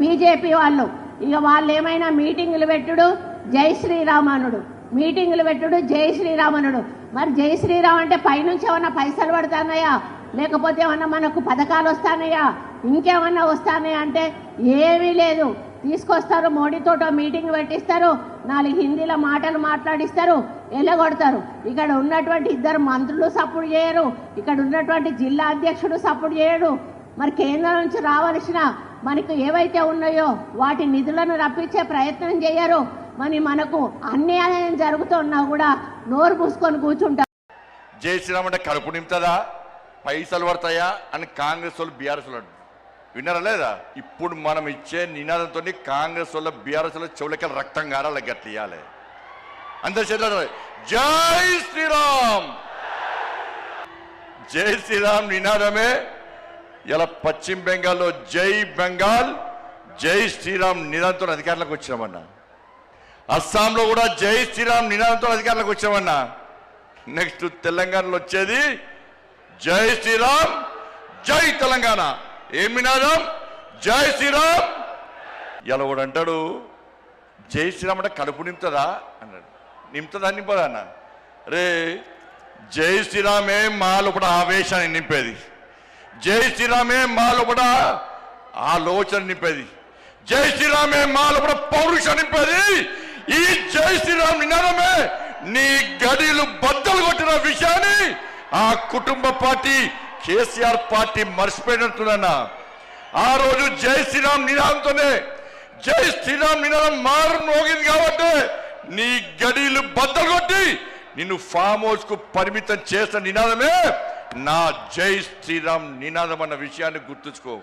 BJP వాళ్ళు. ఇక వాళ్ళు ఏమైనా మీటింగులు పెట్టుడు జై శ్రీరామనుడు, మీటింగులు పెట్టుడు జై శ్రీరామనుడు. మరి జై శ్రీరామ్ అంటే పైనుంచి ఏమన్నా పైసలు పడుతున్నాయా, లేకపోతే ఏమన్నా మనకు పథకాలు వస్తానయా, ఇంకేమన్నా వస్తానయా అంటే ఏమీ లేదు. తీసుకొస్తారు, మోడీతోటో మీటింగ్ పెట్టిస్తారు, 4 హిందీలో మాటలు మాట్లాడిస్తారు, ఎల్లగొడతారు. ఇక్కడ ఉన్నటువంటి 2 మంత్రులు సపోర్ట్ చేయరు, ఇక్కడ ఉన్నటువంటి జిల్లా అధ్యక్షుడు సపోర్ట్ చేయడు. మరి కేంద్రం నుంచి రావాల్సిన మనకు ఏవైతే ఉన్నాయో వాటి నిధులను రప్పించే ప్రయత్నం చేయరు. మరి మనకు అన్యాయం జరుగుతున్నా కూడా నోరు మూసుకొని కూర్చుంటారు. జై శ్రీరామ్ అంటే కడుపు నింపుతుందా, పైసలు పడతాయా అని కాంగ్రెస్ వాళ్ళు బీఆర్ఎస్ వాళ్ళు విన్నారా లేదా? ఇప్పుడు మనం ఇచ్చే నినాదంతో కాంగ్రెస్ వాళ్ళ బీఆర్ఎస్ వాళ్ళ చెవులకి రక్తం గారాల గట్ల ఇవ్వాలి. అందరి చేతులు జై శ్రీరామ్, జై శ్రీరామ్ నినాదమే ఇలా పశ్చిమ బెంగాల్లో జై బెంగాల్ జై శ్రీరామ్ నినాదంతో అధికారంలోకి వచ్చామన్నా. అస్సాంలో కూడా జై శ్రీరామ్ నినాదంతో అధికారంలోకి వచ్చామన్నా. నెక్స్ట్ తెలంగాణలో వచ్చేది జై శ్రీరామ్ జై తెలంగాణ. ఏం నినాదం? జై శ్రీరామ్. ఇలా కూడా అంటాడు జై శ్రీరామ్ అంటే కడుపు నింపుతుందా అన్నాడు. నింపుతుందా నింపదా అన్న? రే జై శ్రీరామే మా లోపల ఆవేశాన్ని నింపేది, జై శ్రీరామే మా లోపల ఆలోచన నింపేది, జై శ్రీరామే మా లోపల పౌరుషం నింపేది. ఈ జై శ్రీరామ్ నినాదమే నీ గడిలు బద్దలు కొట్టిన విషయాన్ని ఆ కుటుంబ పార్టీ కేసీఆర్ పార్టీ మర్చిపోయినట్టున్నా. ఆ రోజు జై శ్రీరామ్ నినాదంతోనే, జై శ్రీరామ్ నినాదం మారు మోగింది కాబట్టి నీ గడిలు బద్దలు కొట్టి నిన్ను ఫామ్ హౌస్ కు పరిమితం చేసిన నినాదమే నా జై శ్రీరామ్ నినాదం అన్న విషయాన్ని గుర్తుంచుకో.